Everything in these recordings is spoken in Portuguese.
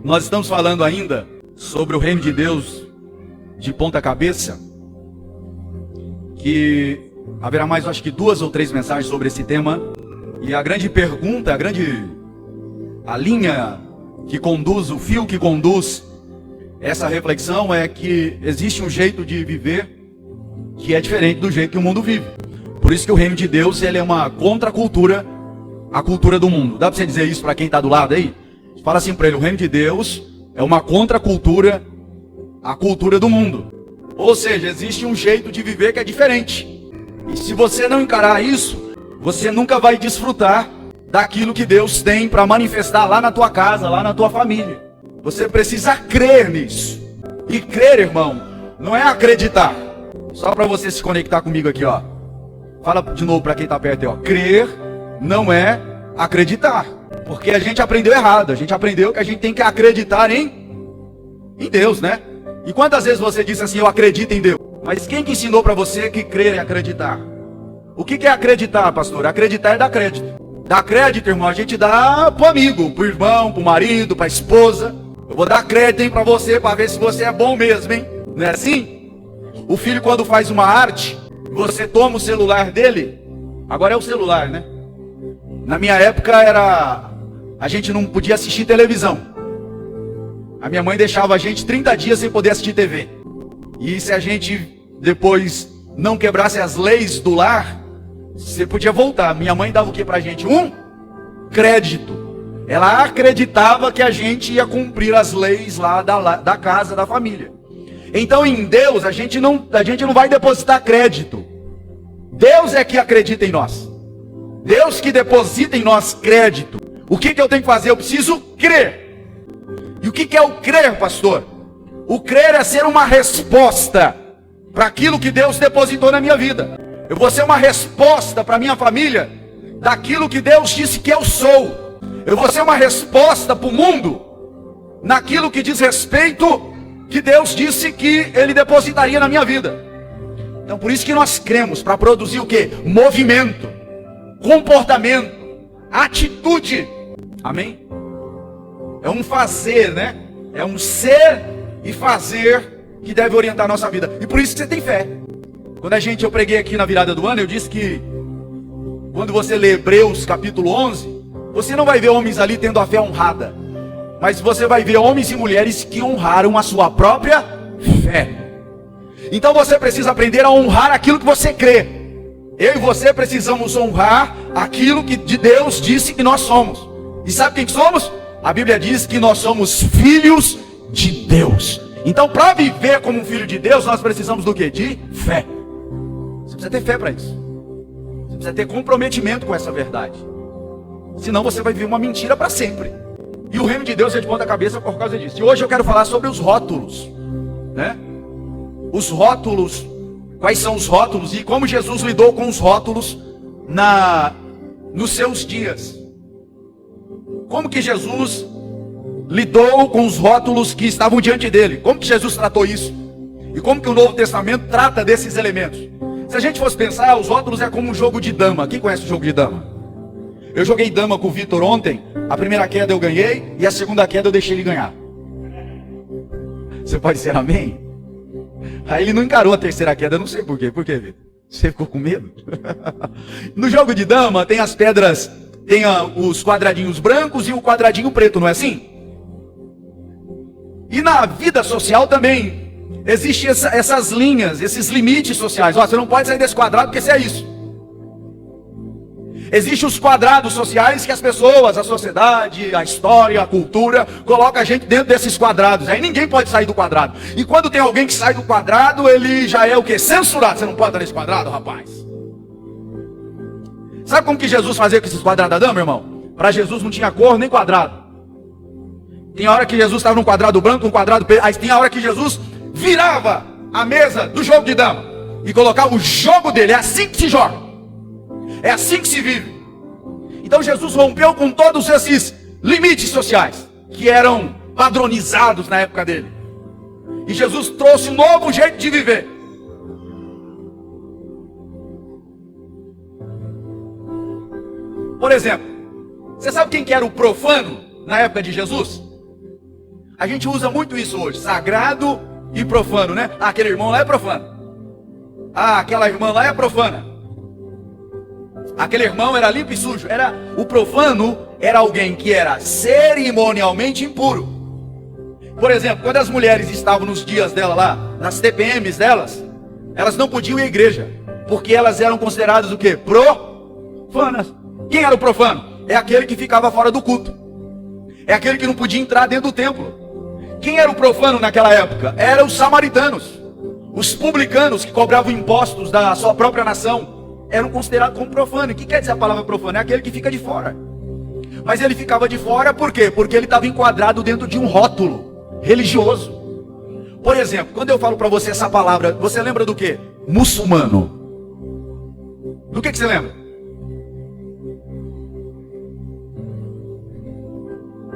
Nós estamos falando ainda sobre o reino de Deus de ponta cabeça, que haverá mais, acho que 2 ou 3 mensagens sobre esse tema. E a grande pergunta, a linha que conduz, o fio que conduz essa reflexão é que existe um jeito de viver que é diferente do jeito que o mundo vive. Por isso que o reino de Deus, ele é uma contracultura à cultura do mundo. Dá para você dizer isso para quem está do lado aí? Fala assim para ele: o reino de Deus é uma contracultura à cultura do mundo. Ou seja, existe um jeito de viver que é diferente. E se você não encarar isso, você nunca vai desfrutar daquilo que Deus tem para manifestar lá na tua casa, lá na tua família. Você precisa crer nisso. E crer, irmão, não é acreditar. Só para você se conectar comigo aqui, ó. Fala de novo para quem está perto aí, ó. Crer não é acreditar. Porque a gente aprendeu errado. A gente aprendeu que a gente tem que acreditar em Deus, né? E quantas vezes você disse assim: eu acredito em Deus? Mas quem que ensinou para você que crer é acreditar? O que é acreditar, pastor? Acreditar é dar crédito. Dar crédito, irmão, a gente dá pro amigo, pro irmão, pro marido, pra esposa. Eu vou dar crédito, hein, pra você, pra ver se você é bom mesmo, hein? Não é assim? O filho, quando faz uma arte, você toma o celular dele. Agora é o celular, né? Na minha época a gente não podia assistir televisão. A minha mãe deixava a gente 30 dias sem poder assistir TV. E se a gente depois não quebrasse as leis do lar, você podia voltar. Minha mãe dava o que pra gente? Um crédito. Ela acreditava que a gente ia cumprir as leis lá da casa, da família. Então em Deus a gente não vai depositar crédito. Deus é que acredita em nós. Deus que deposita em nós crédito. O que eu tenho que fazer? Eu preciso crer. E o que é o crer, pastor? O crer é ser uma resposta para aquilo que Deus depositou na minha vida. Eu vou ser uma resposta para minha família daquilo que Deus disse que eu sou. Eu vou ser uma resposta para o mundo naquilo que diz respeito que Deus disse que Ele depositaria na minha vida. Então por isso que nós cremos, para produzir o quê? Movimento, comportamento, atitude. Amém? É um fazer, né? É um ser e fazer que deve orientar a nossa vida. E por isso que você tem fé. Quando eu preguei aqui na virada do ano, eu disse que quando você lê Hebreus capítulo 11, você não vai ver homens ali tendo a fé honrada, mas você vai ver homens e mulheres que honraram a sua própria fé. Então você precisa aprender a honrar aquilo que você crê. Eu e você precisamos honrar aquilo que de Deus disse que nós somos. E sabe quem que somos? A Bíblia diz que nós somos filhos de Deus. Então para viver como um filho de Deus, nós precisamos do quê? De fé. Você precisa ter fé para isso. Você precisa ter comprometimento com essa verdade. Senão você vai viver uma mentira para sempre. E o reino de Deus é de ponta cabeça por causa disso. E hoje eu quero falar sobre os rótulos, né? Os rótulos, quais são os rótulos e como Jesus lidou com os rótulos nos seus dias. Como que Jesus lidou com os rótulos que estavam diante dele? Como que Jesus tratou isso? E como que o Novo Testamento trata desses elementos? Se a gente fosse pensar, os rótulos é como um jogo de dama. Quem conhece o jogo de dama? Eu joguei dama com o Vitor ontem. A primeira queda eu ganhei e a segunda queda eu deixei ele ganhar. Você pode ser amém? Aí ele não encarou a terceira queda, eu não sei por quê. Por quê, Vitor? Você ficou com medo? No jogo de dama tem as pedras, tem os quadradinhos brancos e o quadradinho preto, não é assim? E na vida social também existem essas linhas, esses limites sociais. Ó, você não pode sair desse quadrado porque você é isso. Existem os quadrados sociais que as pessoas, a sociedade, a história, a cultura, coloca a gente dentro desses quadrados. Aí ninguém pode sair do quadrado. E quando tem alguém que sai do quadrado, ele já é o quê? Censurado. Você não pode estar nesse quadrado, rapaz. Sabe como que Jesus fazia com esses quadradadão, meu irmão? Para Jesus não tinha cor nem quadrado. Tem a hora que Jesus estava num quadrado branco, num quadrado preto. Aí tem a hora que Jesus virava a mesa do jogo de dama e colocava o jogo dele. É assim que se joga. É assim que se vive. Então Jesus rompeu com todos esses limites sociais que eram padronizados na época dele. E Jesus trouxe um novo jeito de viver. Por exemplo, você sabe quem que era o profano na época de Jesus? A gente usa muito isso hoje, sagrado e profano, né? Ah, aquele irmão lá é profano. Ah, aquela irmã lá é profana. Aquele irmão era limpo e sujo. O profano era alguém que era cerimonialmente impuro. Por exemplo, quando as mulheres estavam nos dias dela lá, nas TPMs delas, elas não podiam ir à igreja, porque elas eram consideradas o quê? Profanas. Quem era o profano? É aquele que ficava fora do culto. É aquele que não podia entrar dentro do templo. Quem era o profano naquela época? Eram os samaritanos. Os publicanos que cobravam impostos da sua própria nação eram considerados como profanos. O que quer dizer a palavra profano? É aquele que fica de fora. Mas ele ficava de fora por quê? Porque ele estava enquadrado dentro de um rótulo religioso. Por exemplo, quando eu falo para você essa palavra, você lembra do quê? Muçulmano. Do que você lembra?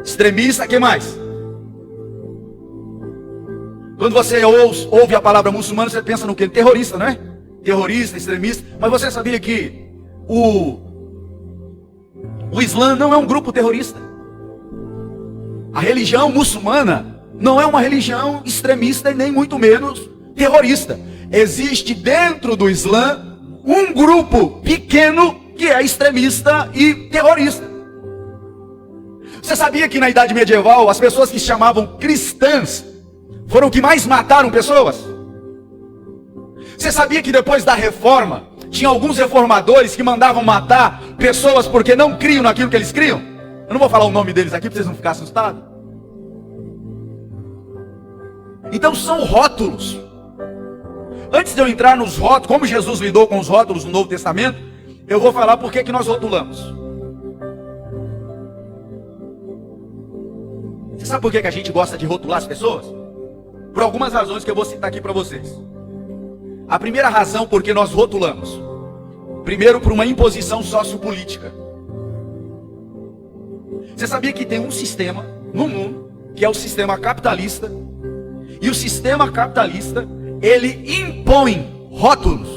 Extremista, que mais? Quando você ouve a palavra muçulmano, você pensa no quê? Terrorista, não é? Terrorista, extremista. Mas você sabia que o Islã não é um grupo terrorista? A religião muçulmana não é uma religião extremista e nem muito menos terrorista. Existe dentro do Islã um grupo pequeno que é extremista e terrorista. Você sabia que na Idade Medieval as pessoas que se chamavam cristãs foram que mais mataram pessoas? Você sabia que depois da reforma tinha alguns reformadores que mandavam matar pessoas porque não criam naquilo que eles criam? Eu não vou falar o nome deles aqui para vocês não ficarem assustados. Então são rótulos. Antes de eu entrar nos rótulos, como Jesus lidou com os rótulos no Novo Testamento, eu vou falar por que nós rotulamos. Você sabe por que a gente gosta de rotular as pessoas? Por algumas razões que eu vou citar aqui para vocês. A primeira razão por que nós rotulamos. Primeiro, por uma imposição sociopolítica. Você sabia que tem um sistema no mundo, que é o sistema capitalista, e o sistema capitalista, ele impõe rótulos.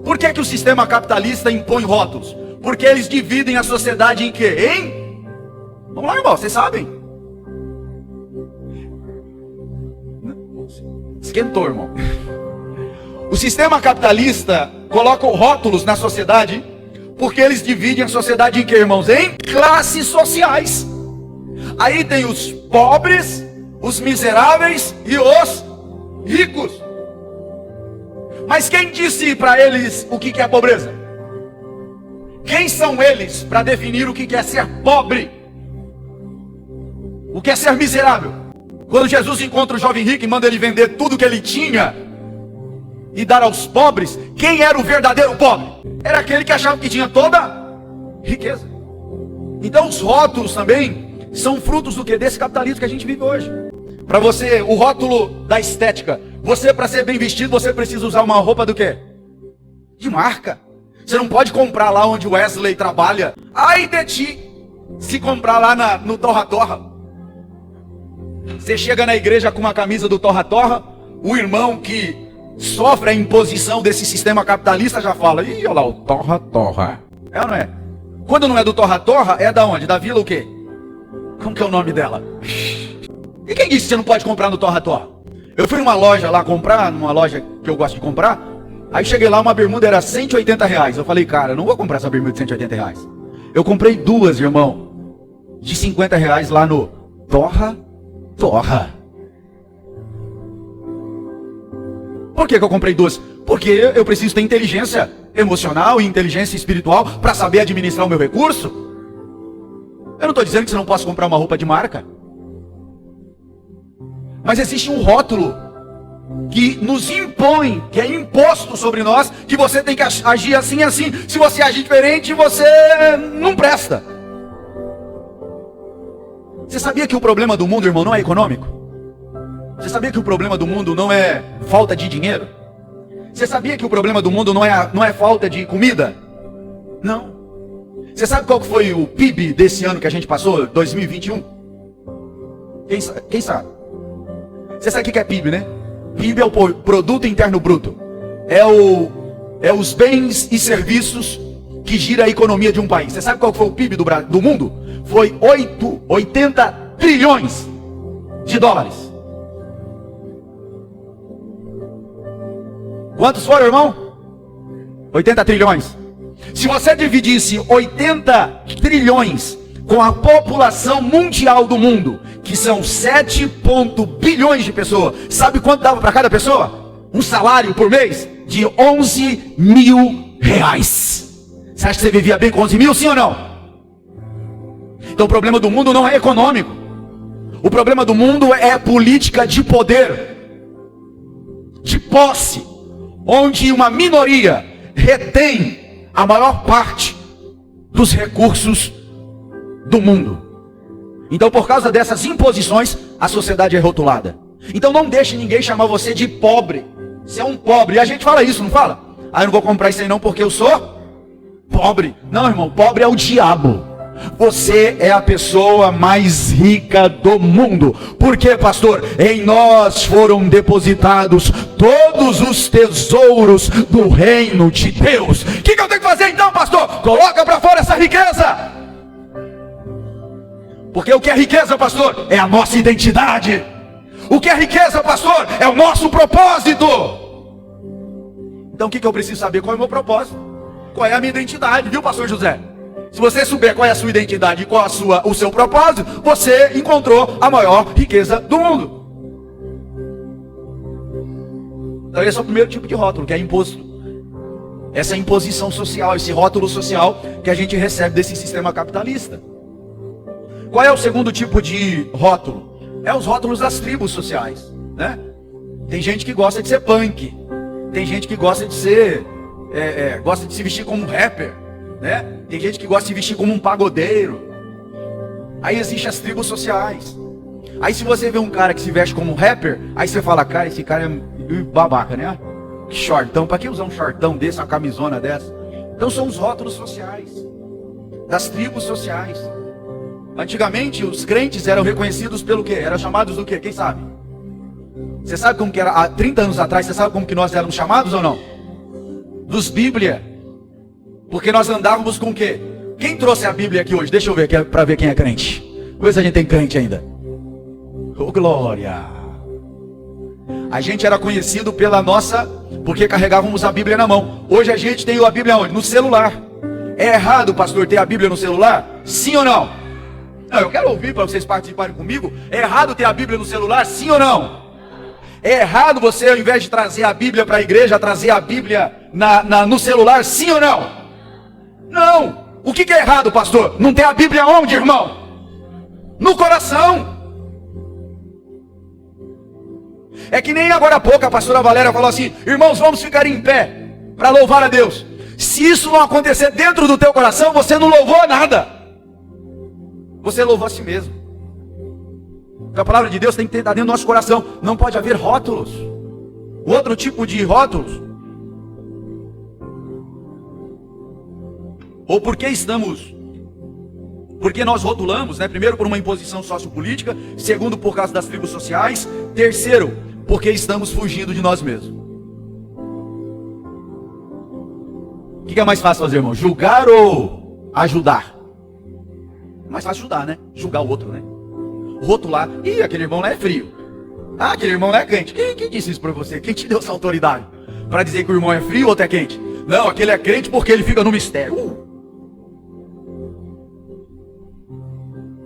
Por que o sistema capitalista impõe rótulos? Porque eles dividem a sociedade em quê? Vamos lá, irmão, vocês sabem. Esquentou, irmão. O sistema capitalista coloca rótulos na sociedade, porque eles dividem a sociedade em quê, irmãos? Em classes sociais. Aí tem os pobres, os miseráveis e os ricos. Mas quem disse para eles o que é pobreza? Quem são eles para definir o que é ser pobre? O que é ser miserável? Quando Jesus encontra o jovem rico e manda ele vender tudo que ele tinha e dar aos pobres, quem era o verdadeiro pobre? Era aquele que achava que tinha toda riqueza. Então os rótulos também são frutos do que? Desse capitalismo que a gente vive hoje. Para você, o rótulo da estética. Você, para ser bem vestido, você precisa usar uma roupa do quê? De marca. Você não pode comprar lá onde o Wesley trabalha. Ai de ti, se comprar lá no Torra Torra. Você chega na igreja com uma camisa do Torra Torra, o irmão que sofre a imposição desse sistema capitalista já fala: ih, olha lá o Torra Torra. É ou não é? Quando não é do Torra Torra, é da onde? Da vila o quê? Como que é o nome dela? E quem disse que você não pode comprar no Torra Torra? Eu fui numa loja lá comprar, numa loja que eu gosto de comprar. Aí cheguei lá, uma bermuda era R$180. Eu falei, cara, eu não vou comprar essa bermuda de R$180. Eu comprei duas, irmão, de R$50 lá no Torra Torra. Por que eu comprei duas? Porque eu preciso ter inteligência emocional e inteligência espiritual para saber administrar o meu recurso. Eu não estou dizendo que você não possa comprar uma roupa de marca. Mas existe um rótulo que nos impõe, que é imposto sobre nós, que você tem que agir assim e assim. Se você agir diferente, você não presta. Você sabia que o problema do mundo, irmão, não é econômico? Você sabia que o problema do mundo não é falta de dinheiro? Você sabia que o problema do mundo não é falta de comida? Não. Você sabe qual foi o PIB desse ano que a gente passou, 2021? Quem sabe? Você sabe o que é PIB, né? PIB é o Produto Interno Bruto. É os bens e serviços que gira a economia de um país. Você sabe qual foi o PIB do mundo? Foi 80 trilhões de dólares. Quantos foram, irmão? 80 trilhões. Se você dividisse 80 trilhões com a população mundial do mundo, que são 7 bilhões de pessoas, sabe quanto dava para cada pessoa? Um salário por mês de 11 mil reais. Você acha que você vivia bem com 11 mil, sim ou não? Então o problema do mundo não é econômico. O problema do mundo é política de poder, de posse, onde uma minoria retém a maior parte dos recursos do mundo. Então, por causa dessas imposições, a sociedade é rotulada. Então não deixe ninguém chamar você de pobre. Você é um pobre. E a gente fala isso, não fala? Ah, eu não vou comprar isso aí não porque eu sou pobre. Não, irmão, pobre é o diabo. Você é a pessoa mais rica do mundo. Por quê, pastor? Em nós foram depositados todos os tesouros do reino de Deus. O que eu tenho que fazer então, pastor? Coloca para fora essa riqueza. Porque o que é riqueza, pastor? É a nossa identidade. O que é riqueza, pastor? É o nosso propósito. Então o que eu preciso saber? Qual é o meu propósito? Qual é a minha identidade, viu, pastor José? Se você souber qual é a sua identidade e qual o seu propósito, você encontrou a maior riqueza do mundo. Então esse é o primeiro tipo de rótulo, que é imposto. Essa imposição social, esse rótulo social que a gente recebe desse sistema capitalista. Qual é o segundo tipo de rótulo? É os rótulos das tribos sociais, né? Tem gente que gosta de ser punk. Tem gente que gosta de ser gosta de se vestir como um rapper, né? Tem gente que gosta de se vestir como um pagodeiro. Aí existem as tribos sociais. Aí se você vê um cara que se veste como um rapper, aí você fala, cara, esse cara é babaca, né? Que shortão, pra que usar um shortão desse, uma camisona dessa? Então são os rótulos sociais, das tribos sociais. Antigamente os crentes eram reconhecidos pelo quê? Eram chamados do quê? Quem sabe? Você sabe como que era há 30 anos atrás? Você sabe como que nós éramos chamados ou não? Dos Bíblia. Porque nós andávamos com o quê? Quem trouxe a Bíblia aqui hoje? Deixa eu ver, para ver quem é crente. Vê se a gente tem crente ainda. Oh, glória! A gente era conhecido pela nossa, porque carregávamos a Bíblia na mão. Hoje a gente tem a Bíblia onde? No celular. É errado, pastor, ter a Bíblia no celular? Sim ou não? Não, eu quero ouvir para vocês participarem comigo. É errado ter a Bíblia no celular? Sim ou não? É errado você, ao invés de trazer a Bíblia para a igreja, trazer a Bíblia no celular? Sim ou não? Não. O que é errado, pastor? Não tem a Bíblia onde, irmão? No coração. É que nem agora há pouco a pastora Valéria falou assim: irmãos, vamos ficar em pé para louvar a Deus. Se isso não acontecer dentro do teu coração, você não louvou nada. Você louvou a si mesmo. Porque a palavra de Deus tem que estar dentro do nosso coração. Não pode haver rótulos. Outro tipo de rótulos. Ou porque nós rotulamos, né? Primeiro por uma imposição sociopolítica, segundo por causa das tribos sociais, terceiro porque estamos fugindo de nós mesmos. O que é mais fácil fazer, irmão? Julgar ou ajudar? É mais fácil ajudar, né? Julgar o outro, né? Rotular. Ih, aquele irmão lá é frio. Ah, aquele irmão lá é quente. Quem disse isso pra você? Quem te deu essa autoridade? Para dizer que o irmão é frio ou outro é quente? Não, aquele é crente porque ele fica no mistério.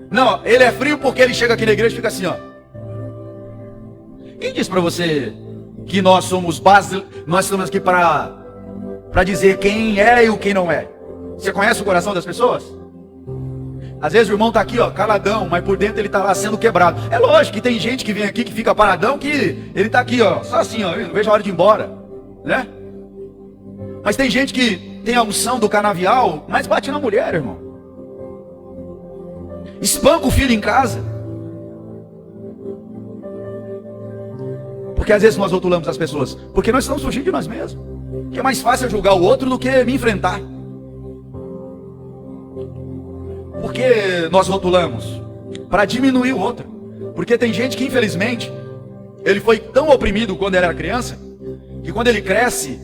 Não, ele é frio porque ele chega aqui na igreja e fica assim, ó. Quem disse pra você que nós somos base, nós estamos aqui para dizer quem é e o quem não é? Você conhece o coração das pessoas? Às vezes o irmão está aqui, ó, caladão, mas por dentro ele está lá sendo quebrado. É lógico que tem gente que vem aqui que fica paradão, que ele está aqui, ó, só assim, ó, eu não vejo a hora de ir embora, né? Mas tem gente que tem a unção do canavial, mas bate na mulher, irmão. Espanca o filho em casa. Porque às vezes nós rotulamos as pessoas, porque nós estamos fugindo de nós mesmos. Que é mais fácil julgar o outro do que me enfrentar. Por que nós rotulamos? Para diminuir o outro. Porque tem gente que infelizmente ele foi tão oprimido quando era criança, que quando ele cresce,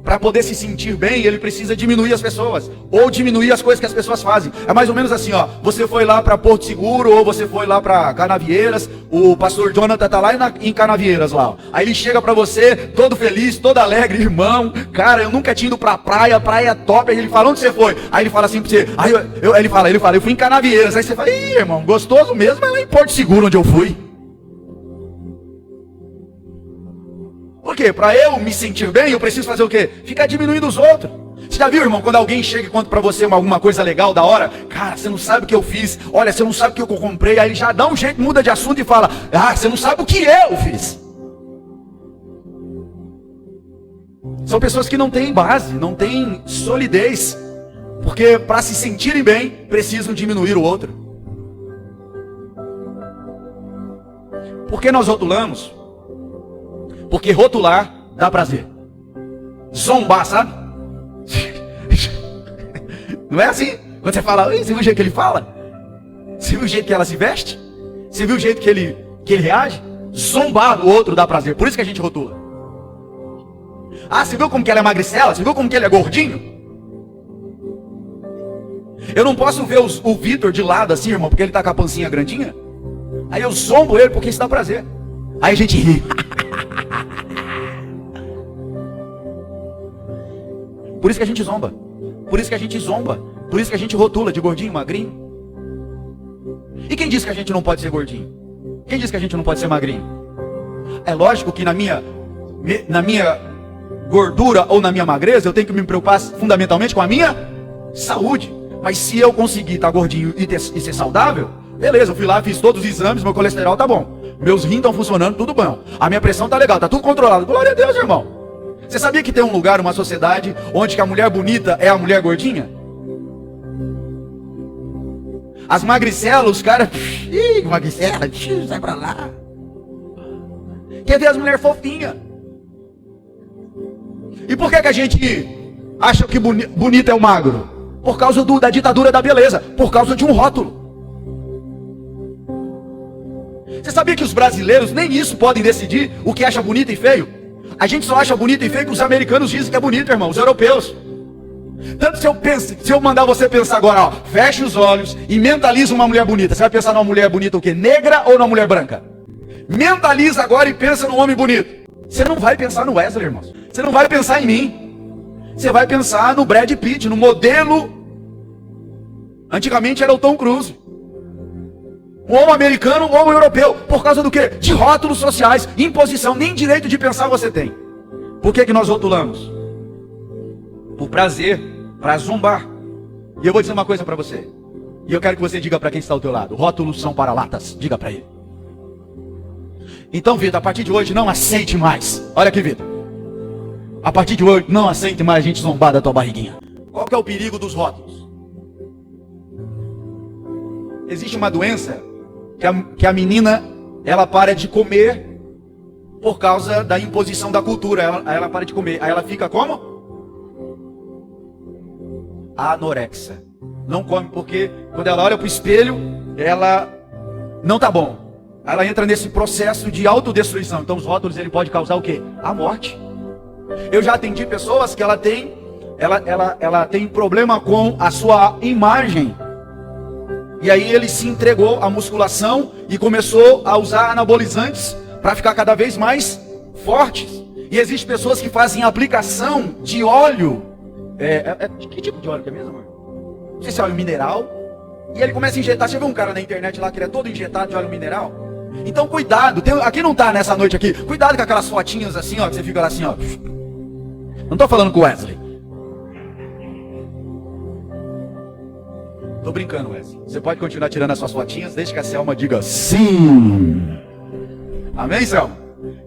para poder se sentir bem, ele precisa diminuir as pessoas, ou diminuir as coisas que as pessoas fazem. É mais ou menos assim, ó. Você foi lá para Porto Seguro, ou você foi lá para Canavieiras, o pastor Jonathan tá lá em Canavieiras lá, ó. Aí ele chega para você, todo feliz, todo alegre, irmão, cara, eu nunca tinha ido pra praia, praia top. Aí ele fala, onde você foi? Aí ele fala assim pra você, aí ele fala, eu fui em Canavieiras. Aí você fala, ih, irmão, gostoso mesmo é lá em Porto Seguro onde eu fui. Por quê? Para eu me sentir bem, eu preciso fazer o quê? Ficar diminuindo os outros. Você já viu, irmão, quando alguém chega e conta para você alguma coisa legal, da hora? Cara, você não sabe o que eu fiz. Olha, você não sabe o que eu comprei. Aí ele já dá um jeito, muda de assunto e fala, ah, você não sabe o que eu fiz. São pessoas que não têm base, não têm solidez. Porque para se sentirem bem, precisam diminuir o outro. Por que nós rotulamos? Porque rotular dá prazer. Zombar, sabe? Não é assim? Quando você fala, você viu o jeito que ele fala? Você viu o jeito que ela se veste? Você viu o jeito que ele reage? Zombar do outro dá prazer. Por isso que a gente rotula. Ah, você viu como que ela é magricela? Você viu como que ele é gordinho? Eu não posso ver o Vitor de lado assim, irmão, porque ele tá com a pancinha grandinha. Aí eu zombo ele porque isso dá prazer. Aí a gente ri. Por isso que a gente zomba. Por isso que a gente zomba. Por isso que a gente rotula de gordinho, magrinho. E quem disse que a gente não pode ser gordinho? Quem disse que a gente não pode ser magrinho? É lógico que na minha gordura ou na minha magreza eu tenho que me preocupar fundamentalmente com a minha saúde. Mas se eu conseguir estar gordinho e ser saudável, beleza, eu fui lá, fiz todos os exames, meu colesterol tá bom, meus rins estão funcionando, tudo bom, a minha pressão tá legal, tá tudo controlado. Glória a Deus, irmão. Você sabia que tem um lugar, uma sociedade, onde que a mulher bonita é a mulher gordinha? As magricelas, os caras, magricela, sai pra lá. Quer ver as mulheres fofinhas? E por que a gente acha que bonito é o magro? Por causa da ditadura da beleza, por causa de um rótulo. Você sabia que os brasileiros nem isso podem decidir o que acha bonito e feio? A gente só acha bonito e feio que os americanos dizem que é bonito, irmão, os europeus. Tanto se eu mandar você pensar agora, ó, feche os olhos e mentaliza uma mulher bonita. Você vai pensar numa mulher bonita o quê? Negra ou numa mulher branca? Mentaliza agora e pensa num homem bonito. Você não vai pensar no Wesley, irmão. Você não vai pensar em mim. Você vai pensar no Brad Pitt, no modelo. Antigamente era o Tom Cruise. Um homem americano, um homem europeu. Por causa do quê? De rótulos sociais, imposição. Nem direito de pensar você tem. Por que nós rotulamos? Por prazer, para zombar. E eu vou dizer uma coisa para você. E eu quero que você diga para quem está ao teu lado. Rótulos são para latas. Diga para ele. Então, Vitor, a partir de hoje não aceite mais. Olha aqui, Vitor. A partir de hoje não aceite mais a gente zombar da tua barriguinha. Qual que é o perigo dos rótulos? Existe uma doença que a menina, ela para de comer por causa da imposição da cultura. Ela para de comer. Aí ela fica como? Anorexa. Não come porque quando ela olha para o espelho, ela não tá bom. Ela entra nesse processo de autodestruição. Então os rótulos, ele pode causar o quê? A morte. Eu já atendi pessoas que ela tem problema com a sua imagem. E aí ele se entregou à musculação e começou a usar anabolizantes para ficar cada vez mais fortes. E existem pessoas que fazem aplicação de óleo. Que tipo de óleo que é mesmo, amor? Não sei se é óleo mineral. E ele começa a injetar. Você viu um cara na internet lá que ele é todo injetado de óleo mineral? Então cuidado, aqui não tá nessa noite aqui. Cuidado com aquelas fotinhas assim, ó, que você fica lá assim, ó. Não tô falando com o Wesley. Tô brincando, Wesley. Você pode continuar tirando as suas fotinhas, desde que a Selma diga sim. Amém, Selma?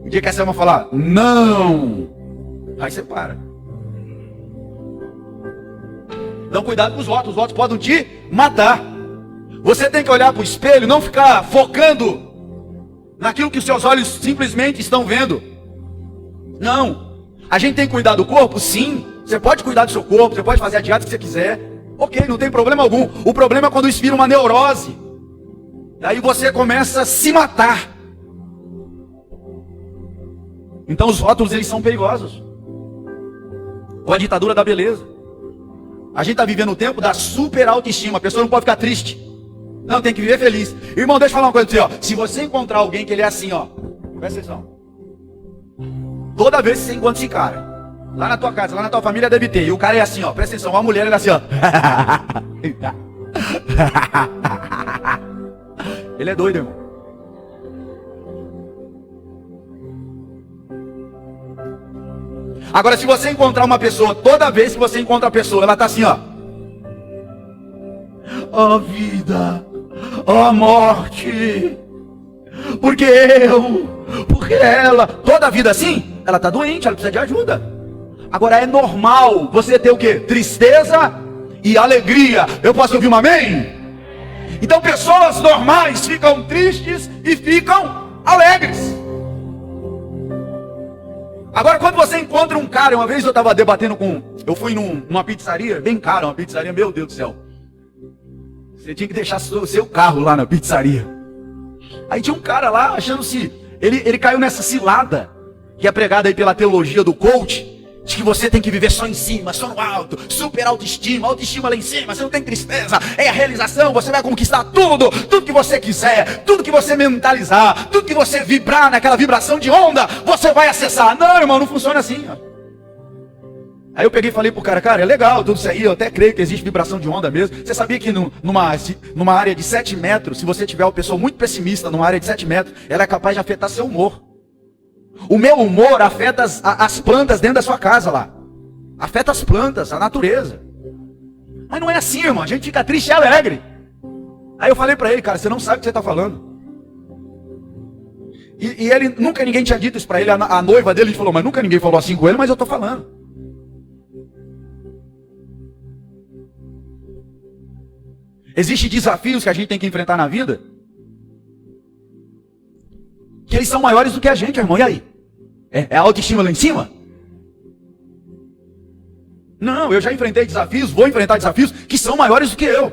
O dia que a Selma falar não, aí você para. Então cuidado com os votos podem te matar. Você tem que olhar para o espelho, não ficar focando naquilo que os seus olhos simplesmente estão vendo. Não. A gente tem que cuidar do corpo, sim. Você pode cuidar do seu corpo, você pode fazer a dieta que você quiser. Ok, não tem problema algum. O problema é quando isso vira uma neurose. Daí você começa a se matar. Então os rótulos, eles são perigosos. ou a ditadura da beleza. A gente está vivendo o tempo da super autoestima. A pessoa não pode ficar triste. Não, tem que viver feliz. Irmão, deixa eu falar uma coisa pra você, ó. Se você encontrar alguém que ele é assim, ó, presta atenção. Toda vez que você encontra esse cara, lá na tua casa, lá na tua família deve ter. E o cara é assim, ó, presta atenção. Uma mulher, ele é assim, ó. Ele é doido, irmão. Agora, se você encontrar uma pessoa, toda vez que você encontra a pessoa, ela tá assim, ó. Ó vida, ó morte, porque ela, toda a vida assim, ela tá doente, ela precisa de ajuda. Agora é normal você ter o quê? Tristeza e alegria. Eu posso ouvir um amém? Então pessoas normais ficam tristes e ficam alegres. Agora quando você encontra um cara, uma vez eu estava debatendo eu fui numa pizzaria, bem cara, uma pizzaria, meu Deus do céu. Você tinha que deixar o seu carro lá na pizzaria. Aí tinha um cara lá achando-se, ele caiu nessa cilada, que é pregada aí pela teologia do coach, de que você tem que viver só em cima, só no alto, super autoestima lá em cima, você não tem tristeza, é a realização, você vai conquistar tudo que você quiser, tudo que você mentalizar, tudo que você vibrar naquela vibração de onda, você vai acessar. Não, irmão, não funciona assim, ó. Aí eu peguei e falei pro cara, é legal tudo isso aí, eu até creio que existe vibração de onda mesmo. Você sabia que numa área de 7 metros, se você tiver uma pessoa muito pessimista numa área de 7 metros, ela é capaz de afetar seu humor. O meu humor afeta as plantas dentro da sua casa lá. Afeta as plantas, a natureza. Mas não é assim, irmão, a gente fica triste e alegre. Aí eu falei pra ele, cara, você não sabe o que você tá falando. E ele, nunca ninguém tinha dito isso pra ele, a noiva dele falou, mas nunca ninguém falou assim com ele, mas eu tô falando. Existem desafios que a gente tem que enfrentar na vida, que eles são maiores do que a gente, irmão. E aí? É a autoestima lá em cima? Não, eu já enfrentei desafios, vou enfrentar desafios que são maiores do que eu.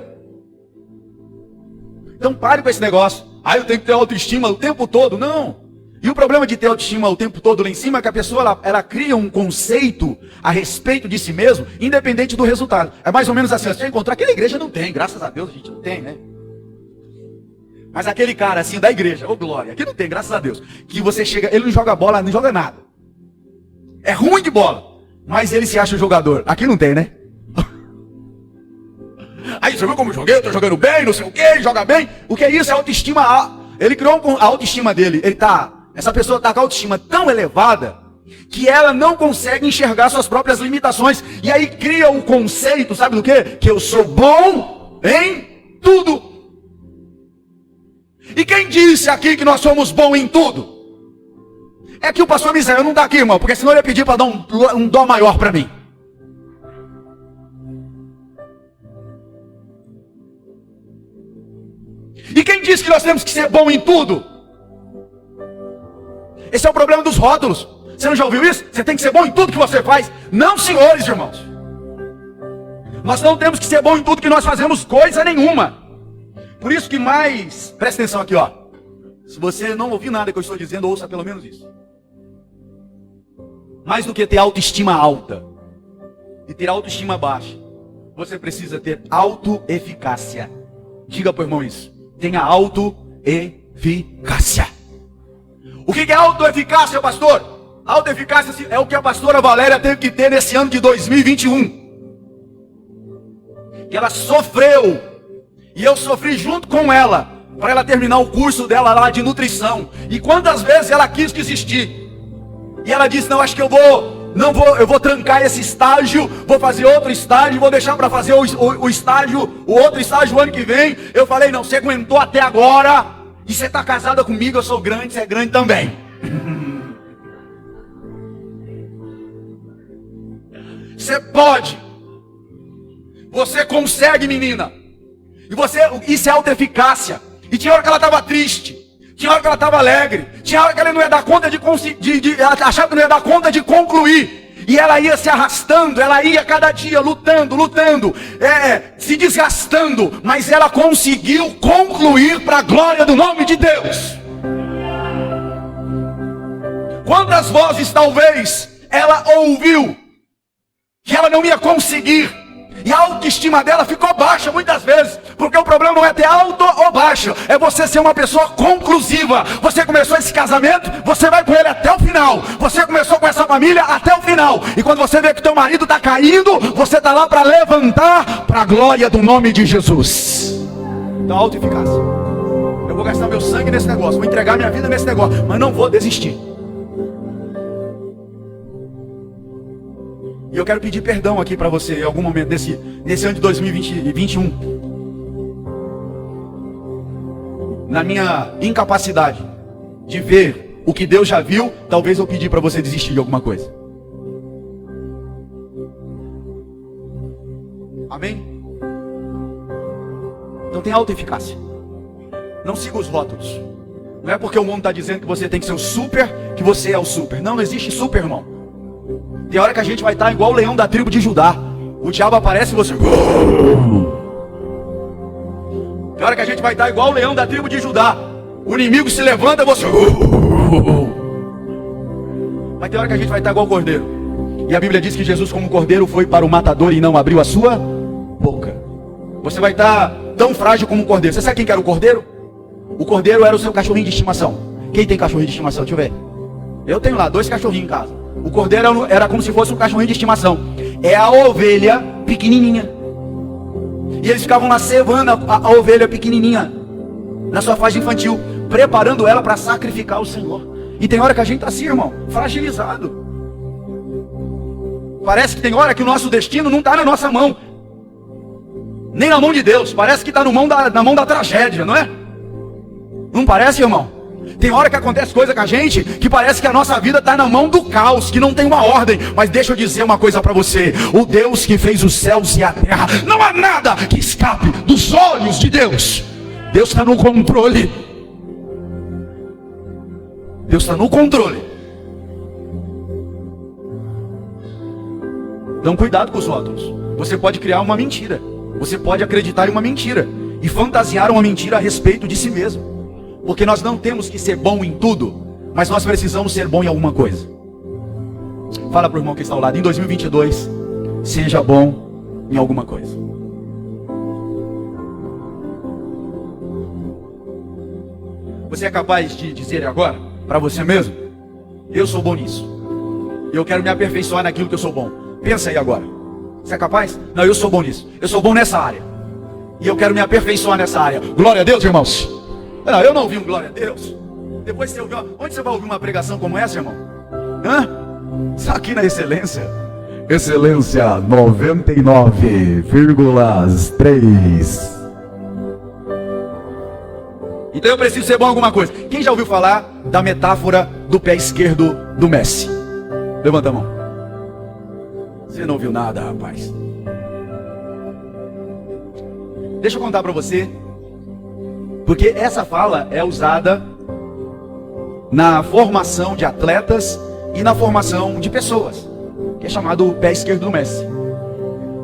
Então pare com esse negócio. Eu tenho que ter autoestima o tempo todo. Não. E o problema de ter autoestima o tempo todo lá em cima é que a pessoa ela cria um conceito a respeito de si mesmo, independente do resultado. É mais ou menos assim, você encontrar aquela igreja não tem, graças a Deus a gente não tem, né? Mas aquele cara assim da igreja, ô glória, aqui não tem, graças a Deus. Que você chega, ele não joga bola, não joga nada. É ruim de bola, mas ele se acha o jogador. Aqui não tem, né? Aí você viu como eu joguei? Eu tô jogando bem, não sei o que, joga bem. O que é isso? É autoestima. Ele criou a autoestima dele. Essa pessoa está com a autoestima tão elevada que ela não consegue enxergar suas próprias limitações. E aí cria um conceito, sabe do quê? Que eu sou bom em tudo. E quem disse aqui que nós somos bons em tudo? É que o pastor Misael não está aqui, irmão, porque senão ele ia pedir para dar um dó maior para mim. E quem disse que nós temos que ser bom em tudo? Esse é o problema dos rótulos. Você não já ouviu isso? Você tem que ser bom em tudo que você faz. Não, senhores, irmãos. Nós não temos que ser bom em tudo que nós fazemos, coisa nenhuma. Por isso que mais... Presta atenção aqui, ó. Se você não ouviu nada que eu estou dizendo, ouça pelo menos isso. Mais do que ter autoestima alta e ter autoestima baixa, você precisa ter autoeficácia. Diga para o irmão isso. Tenha autoeficácia. O que é autoeficácia, pastor? Autoeficácia é o que a pastora Valéria teve que ter nesse ano de 2021. Que ela sofreu. E eu sofri junto com ela. Para ela terminar o curso dela lá de nutrição. E quantas vezes ela quis desistir. E ela disse, não, acho que eu vou trancar esse estágio. Vou fazer outro estágio. Vou deixar para fazer o outro estágio o ano que vem. Eu falei, não, você aguentou até agora. E você está casada comigo, eu sou grande, você é grande também. Você pode. Você consegue, menina. Isso é autoeficácia. E tinha hora que ela estava triste. Tinha hora que ela estava alegre. Tinha hora que ela não ia dar conta ela achava que não ia dar conta de concluir. E ela ia se arrastando, ela ia cada dia lutando, se desgastando. Mas ela conseguiu concluir para a glória do nome de Deus. Quantas vozes talvez ela ouviu que ela não ia conseguir. E a autoestima dela ficou baixa muitas vezes. Porque o problema não é ter alto ou baixo, é você ser uma pessoa conclusiva. Você começou esse casamento, você vai com ele até o final. Você começou com essa família até o final. E quando você vê que teu marido está caindo, você está lá para levantar para a glória do nome de Jesus. Então, autoeficácia. Eu vou gastar meu sangue nesse negócio, vou entregar minha vida nesse negócio, mas não vou desistir. E eu quero pedir perdão aqui para você em algum momento nesse ano de 2021. Na minha incapacidade de ver o que Deus já viu, talvez eu pedi para você desistir de alguma coisa. Amém? Então tem autoeficácia. Não siga os rótulos. Não é porque o mundo está dizendo que você tem que ser o super, que você é o super. Não existe super, irmão. Tem hora que a gente vai estar igual o leão da tribo de Judá. O diabo aparece e você... Tem hora que a gente vai estar igual o leão da tribo de Judá. O inimigo se levanta e você... Mas tem hora que a gente vai estar igual o cordeiro. E a Bíblia diz que Jesus como cordeiro foi para o matador e não abriu a sua boca. Você vai estar tão frágil como um cordeiro. Você sabe quem que era o cordeiro? O cordeiro era o seu cachorrinho de estimação. Quem tem cachorrinho de estimação? Deixa eu ver. Eu tenho lá 2 cachorrinhos em casa. O cordeiro era como se fosse um cachorrinho de estimação. É a ovelha pequenininha. E eles ficavam lá cevando a ovelha pequenininha na sua fase infantil, preparando ela para sacrificar o Senhor. E tem hora que a gente está assim, irmão, fragilizado. Parece que tem hora que o nosso destino não está na nossa mão, nem na mão de Deus. Parece que está na mão da tragédia, não é? Não parece, irmão? Tem hora que acontece coisa com a gente que parece que a nossa vida está na mão do caos, que não tem uma ordem. Mas deixa eu dizer uma coisa para você: o Deus que fez os céus e a terra, não há nada que escape dos olhos de Deus. Deus está no controle. Deus está no controle. Então cuidado com os rótulos. Você pode criar uma mentira. Você pode acreditar em uma mentira e fantasiar uma mentira a respeito de si mesmo. Porque nós não temos que ser bom em tudo, mas nós precisamos ser bom em alguma coisa. Fala para o irmão que está ao lado: em 2022, seja bom em alguma coisa. Você é capaz de dizer agora para você mesmo: eu sou bom nisso, eu quero me aperfeiçoar naquilo que eu sou bom. Pensa aí agora. Você é capaz? Não, eu sou bom nisso, eu sou bom nessa área, e eu quero me aperfeiçoar nessa área. Glória a Deus, irmãos. Não, eu não ouvi um glória a Deus. Depois você ouviu. Onde você vai ouvir uma pregação como essa, irmão? Hã? Só aqui na Excelência. Excelência 99,3. Então eu preciso ser bom em alguma coisa. Quem já ouviu falar da metáfora do pé esquerdo do Messi? Levanta a mão. Você não ouviu nada, rapaz. Deixa eu contar para você. Porque essa fala é usada na formação de atletas e na formação de pessoas, que é chamado pé esquerdo do Messi.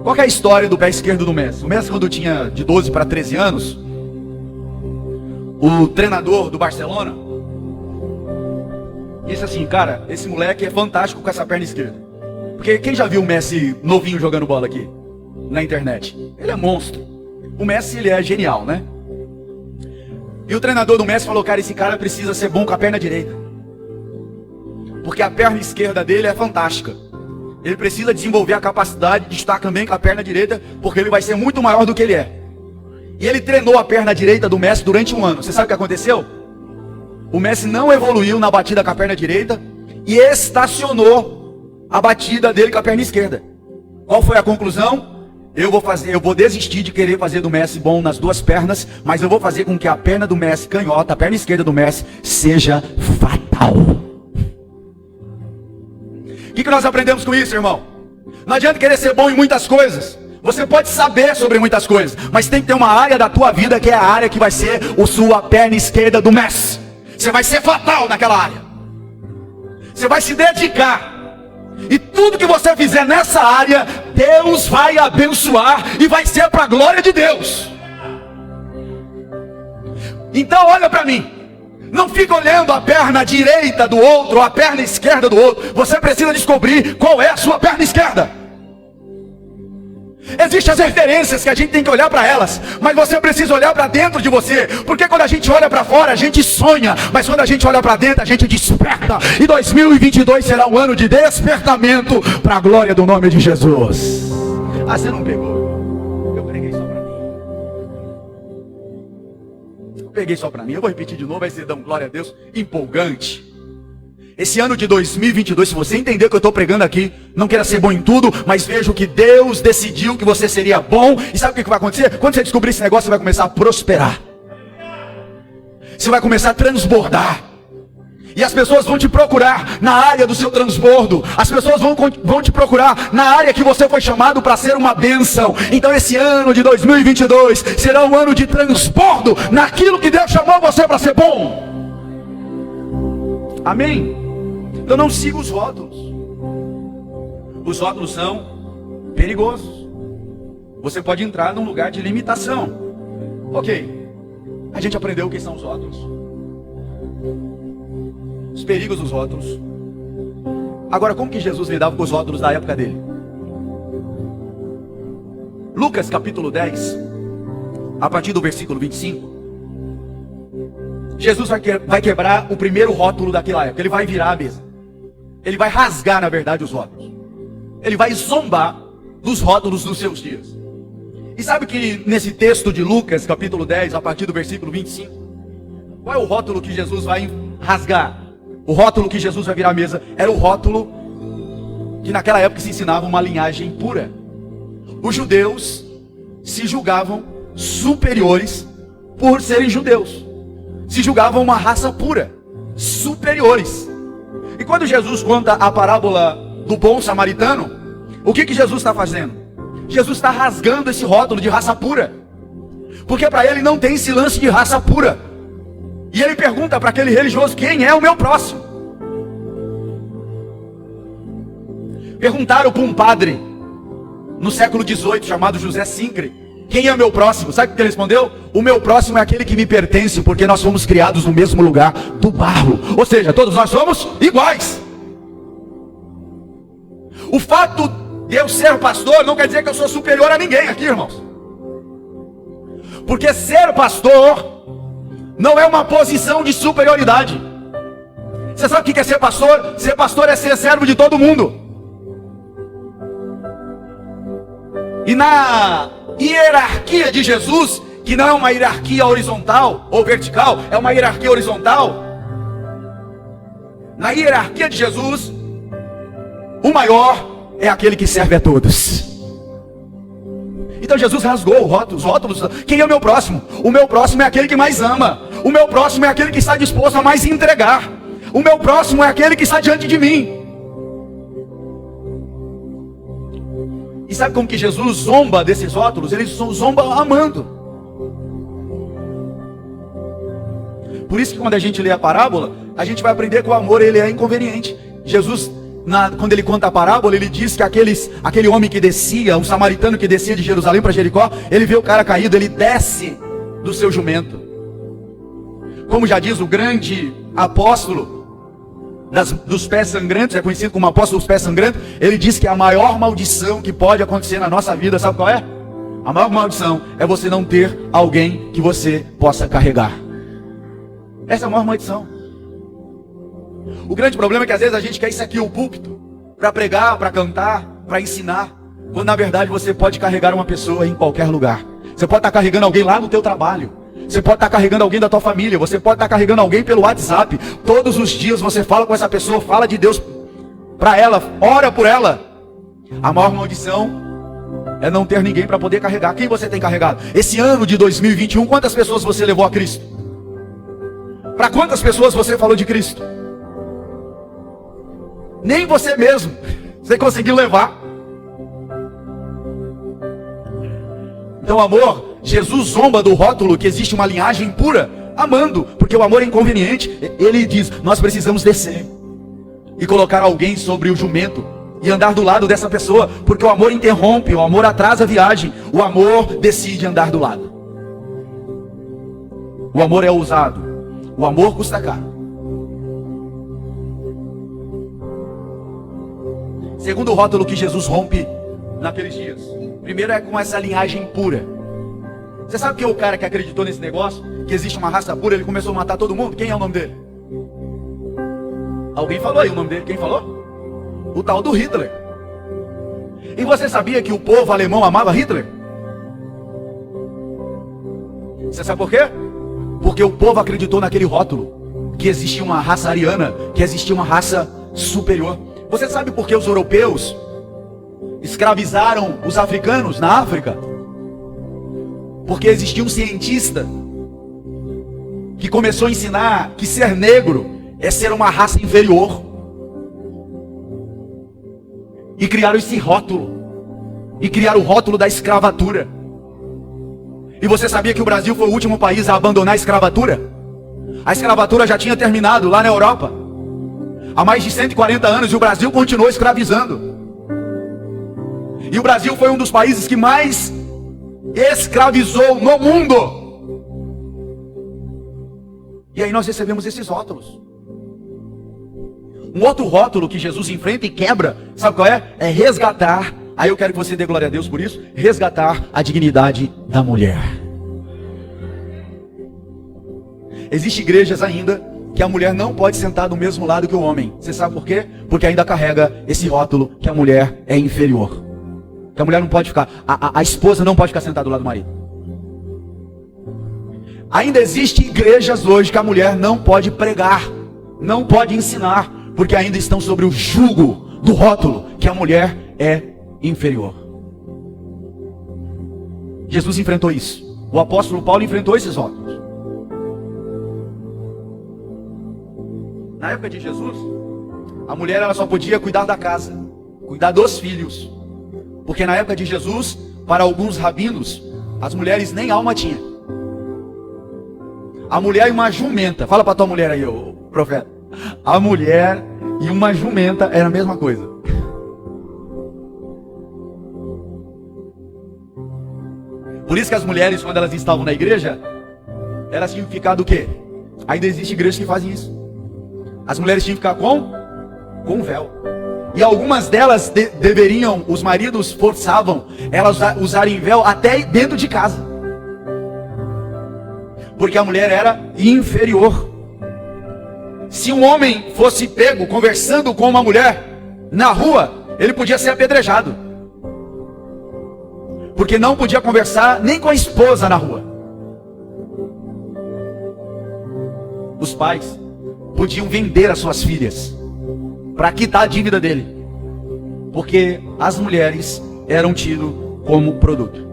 Qual que é a história do pé esquerdo do Messi? O Messi, quando tinha de 12 para 13 anos, o treinador do Barcelona disse assim: cara, esse moleque é fantástico com essa perna esquerda. Porque quem já viu o Messi novinho jogando bola aqui na internet? Ele é monstro. O Messi, ele é genial, né? E o treinador do Messi falou: cara, esse cara precisa ser bom com a perna direita, porque a perna esquerda dele é fantástica. Ele precisa desenvolver a capacidade de estar também com a perna direita, porque ele vai ser muito maior do que ele é. E ele treinou a perna direita do Messi durante 1 ano. Você sabe o que aconteceu? O Messi não evoluiu na batida com a perna direita e estacionou a batida dele com a perna esquerda. Qual foi a conclusão? Eu vou desistir de querer fazer do Messi bom nas 2 pernas, mas eu vou fazer com que a perna do Messi canhota, a perna esquerda do Messi, seja fatal. O que nós aprendemos com isso, irmão? Não adianta querer ser bom em muitas coisas. Você pode saber sobre muitas coisas, mas tem que ter uma área da tua vida que é a área que vai ser a sua perna esquerda do Messi. Você vai ser fatal naquela área. Você vai se dedicar. E tudo que você fizer nessa área, Deus vai abençoar e vai ser para a glória de Deus. Então olha para mim. Não fica olhando a perna direita do outro ou a perna esquerda do outro. Você precisa descobrir qual é a sua perna esquerda. Existem as referências que a gente tem que olhar para elas, mas você precisa olhar para dentro de você, porque quando a gente olha para fora, a gente sonha, mas quando a gente olha para dentro, a gente desperta. E 2022 será um ano de despertamento para a glória do nome de Jesus. Ah, você não pegou? Eu preguei só para mim. Peguei só para mim. Eu vou repetir de novo, vai ser dando glória a Deus, empolgante. Esse ano de 2022, se você entender o que eu estou pregando aqui, não queira ser bom em tudo, mas veja que Deus decidiu que você seria bom. E sabe o que vai acontecer? Quando você descobrir esse negócio, você vai começar a prosperar. Você vai começar a transbordar. E as pessoas vão te procurar na área do seu transbordo. As pessoas vão te procurar na área que você foi chamado para ser uma bênção. Então esse ano de 2022 será um ano de transbordo naquilo que Deus chamou você para ser bom. Amém? Então não siga os rótulos. Os rótulos são perigosos. Você pode entrar num lugar de limitação. Ok, a gente aprendeu o que são os rótulos, os perigos dos rótulos. Agora, como que Jesus lidava com os rótulos da época dele? Lucas capítulo 10, a partir do versículo 25. Jesus vai quebrar o primeiro rótulo daquela época. Ele vai virar a mesa. Ele vai rasgar, na verdade, os rótulos. Ele vai zombar dos rótulos dos seus dias. E sabe que nesse texto de Lucas, capítulo 10, a partir do versículo 25, qual é o rótulo que Jesus vai rasgar? O rótulo que Jesus vai virar a mesa era o rótulo que naquela época se ensinava uma linhagem pura. Os judeus se julgavam superiores por serem judeus. Se julgavam uma raça pura, superiores. E quando Jesus conta a parábola do bom samaritano, o que Jesus está fazendo? Jesus está rasgando esse rótulo de raça pura, porque para ele não tem esse lance de raça pura. E ele pergunta para aquele religioso: quem é o meu próximo? Perguntaram para um padre no século XVIII chamado José Sincre: quem é o meu próximo? Sabe o que ele respondeu? O meu próximo é aquele que me pertence, porque nós fomos criados no mesmo lugar do barro. Ou seja, todos nós somos iguais. O fato de eu ser pastor não quer dizer que eu sou superior a ninguém aqui, irmãos. Porque ser pastor não é uma posição de superioridade. Você sabe o que é ser pastor? Ser pastor é ser servo de todo mundo. E na hierarquia de Jesus, que não é uma hierarquia horizontal ou vertical, é uma hierarquia horizontal. Na hierarquia de Jesus, o maior é aquele que serve a todos. Então Jesus rasgou os rótulos. Quem é o meu próximo? O meu próximo é aquele que mais ama. O meu próximo é aquele que está disposto a mais entregar. O meu próximo é aquele que está diante de mim. E sabe como que Jesus zomba desses rótulos? Ele zomba amando. Por isso que quando a gente lê a parábola, a gente vai aprender que o amor ele é inconveniente. Jesus, quando ele conta a parábola, ele diz que aquele homem que descia, um samaritano que descia de Jerusalém para Jericó, ele vê o cara caído, ele desce do seu jumento. Como já diz o grande apóstolo dos pés sangrentos, é conhecido como apóstolo dos pés sangrentos, ele diz que a maior maldição que pode acontecer na nossa vida, sabe qual é? A maior maldição é você não ter alguém que você possa carregar. Essa é a maior maldição. O grande problema é que às vezes a gente quer isso aqui, o púlpito, para pregar, para cantar, para ensinar, quando na verdade você pode carregar uma pessoa em qualquer lugar. Você pode estar carregando alguém lá no teu trabalho. Você pode estar carregando alguém da tua família. Você pode estar carregando alguém pelo WhatsApp. Todos os dias você fala com essa pessoa, fala de Deus para ela, ora por ela. A maior maldição é não ter ninguém para poder carregar. Quem você tem carregado? Esse ano de 2021, quantas pessoas você levou a Cristo? Para quantas pessoas você falou de Cristo? Nem você mesmo você conseguiu levar. Então, amor, Jesus zomba do rótulo que existe uma linhagem pura, amando, porque o amor é inconveniente. Ele diz: nós precisamos descer e colocar alguém sobre o jumento e andar do lado dessa pessoa, porque o amor interrompe, o amor atrasa a viagem, o amor decide andar do lado. O amor é ousado, o amor custa caro. Segundo rótulo que Jesus rompe naqueles dias: Primeiro é com essa linhagem pura. Você sabe que é o cara que acreditou nesse negócio, que existe uma raça pura, ele começou a matar todo mundo? Quem é o nome dele? Alguém falou aí o nome dele? Quem falou? O tal do Hitler. E você sabia que o povo alemão amava Hitler? Você sabe por quê? Porque o povo acreditou naquele rótulo, que existia uma raça ariana, que existia uma raça superior. Você sabe por que os europeus escravizaram os africanos na África? Porque existia um cientista que começou a ensinar que ser negro é ser uma raça inferior. E criaram esse rótulo. E criaram o rótulo da escravatura. E você sabia que o Brasil foi o último país a abandonar a escravatura? A escravatura já tinha terminado lá na Europa há mais de 140 anos, e o Brasil continuou escravizando. E o Brasil foi um dos países que mais escravizou no mundo. E aí nós recebemos esses rótulos. Um outro rótulo que Jesus enfrenta e quebra, sabe qual é? É resgatar, aí eu quero que você dê glória a Deus por isso, resgatar a dignidade da mulher. Existem igrejas ainda que a mulher não pode sentar do mesmo lado que o homem. Você sabe por quê? Porque ainda carrega esse rótulo que a mulher é inferior. Que a mulher não pode ficar, a esposa não pode ficar sentada do lado do marido. Ainda existem igrejas hoje que a mulher não pode pregar, não pode ensinar, porque ainda estão sobre o jugo do rótulo que a mulher é inferior. Jesus enfrentou isso. O apóstolo Paulo enfrentou esses rótulos. Na época de Jesus, a mulher ela só podia cuidar da casa, cuidar dos filhos. Porque na época de Jesus, para alguns rabinos, as mulheres nem alma tinham. A mulher e uma jumenta, fala para tua mulher aí, ô profeta. A mulher e uma jumenta era a mesma coisa. Por isso que as mulheres, quando elas estavam na igreja, elas tinham que ficar do quê? Ainda existem igrejas que fazem isso. As mulheres tinham que ficar com véu. E algumas delas deveriam, os maridos forçavam elas usarem véu até dentro de casa. Porque a mulher era inferior. Se um homem fosse pego conversando com uma mulher na rua, ele podia ser apedrejado. Porque não podia conversar nem com a esposa na rua. Os pais podiam vender as suas filhas para quitar a dívida dele, porque as mulheres eram tidas como produto.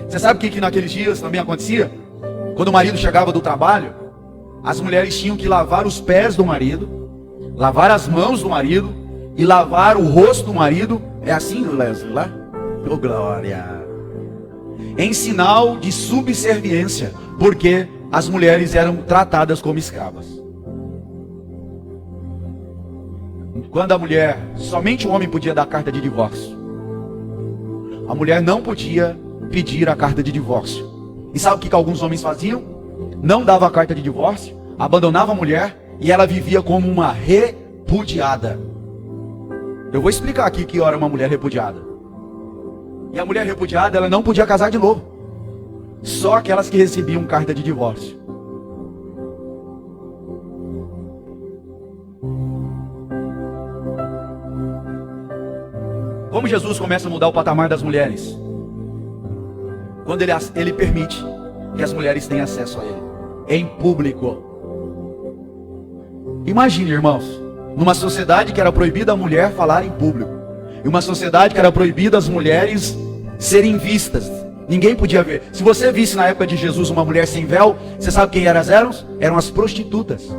Você sabe o que naqueles dias também acontecia? Quando o marido chegava do trabalho, as mulheres tinham que lavar os pés do marido, lavar as mãos do marido e lavar o rosto do marido. É assim, Leslie, lá? Oh, glória! Em sinal de subserviência, porque as mulheres eram tratadas como escravas. Quando a mulher, somente o homem podia dar carta de divórcio. A mulher não podia pedir a carta de divórcio. E sabe o que alguns homens faziam? Não dava a carta de divórcio, abandonava a mulher e ela vivia como uma repudiada. Eu vou explicar aqui que era uma mulher repudiada. E a mulher repudiada, ela não podia casar de novo. Só aquelas que recebiam carta de divórcio. Como Jesus começa a mudar o patamar das mulheres? Quando ele permite que as mulheres tenham acesso a ele, em público. Imagine, irmãos, numa sociedade que era proibida a mulher falar em público, e uma sociedade que era proibida as mulheres serem vistas, ninguém podia ver. Se você visse na época de Jesus uma mulher sem véu, você sabe quem eram? Eram as prostitutas.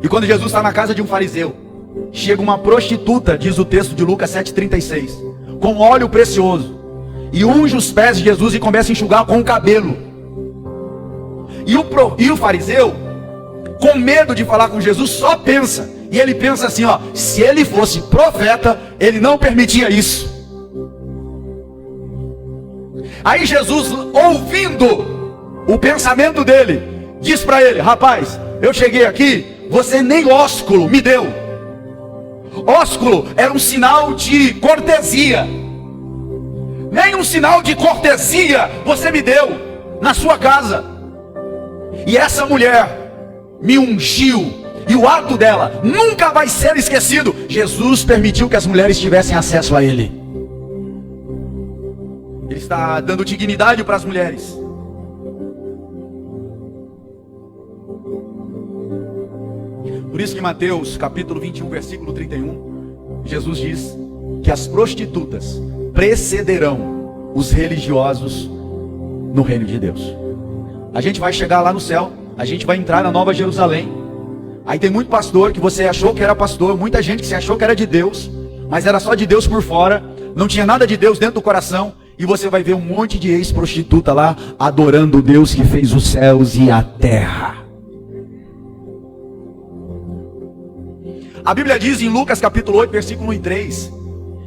E quando Jesus está na casa de um fariseu, chega uma prostituta, diz o texto de Lucas 7,36, com óleo precioso, e unge os pés de Jesus e começa a enxugar com o cabelo. E o fariseu, com medo de falar com Jesus, só pensa. E ele pensa assim, ó, se ele fosse profeta, ele não permitia isso. Aí Jesus, ouvindo o pensamento dele, diz para ele: rapaz, eu cheguei aqui, você nem ósculo me deu. Ósculo era um sinal de cortesia. Nem um sinal de cortesia você me deu na sua casa. E essa mulher me ungiu, e o ato dela nunca vai ser esquecido. Jesus permitiu que as mulheres tivessem acesso a Ele. Ele está dando dignidade para as mulheres. Por isso que em Mateus capítulo 21, versículo 31, Jesus diz que as prostitutas precederão os religiosos no reino de Deus. A gente vai chegar lá no céu, a gente vai entrar na Nova Jerusalém. Aí tem muito pastor que você achou que era pastor, muita gente que você achou que era de Deus, mas era só de Deus por fora, não tinha nada de Deus dentro do coração. E você vai ver um monte de ex-prostituta lá adorando o Deus que fez os céus e a terra. A Bíblia diz em Lucas capítulo 8, versículo 1 e 3,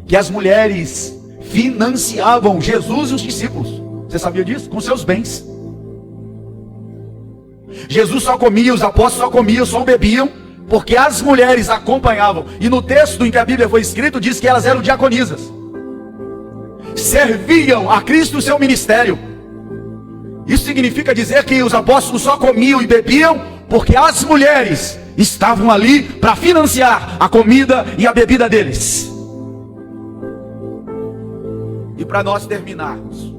que as mulheres financiavam Jesus e os discípulos. Você sabia disso? Com seus bens. Jesus só comia, os apóstolos só comiam, só bebiam, porque as mulheres acompanhavam. E no texto em que a Bíblia foi escrito, diz que elas eram diaconisas. Serviam a Cristo o seu ministério. Isso significa dizer que os apóstolos só comiam e bebiam porque as mulheres estavam ali para financiar a comida e a bebida deles. E para nós terminarmos,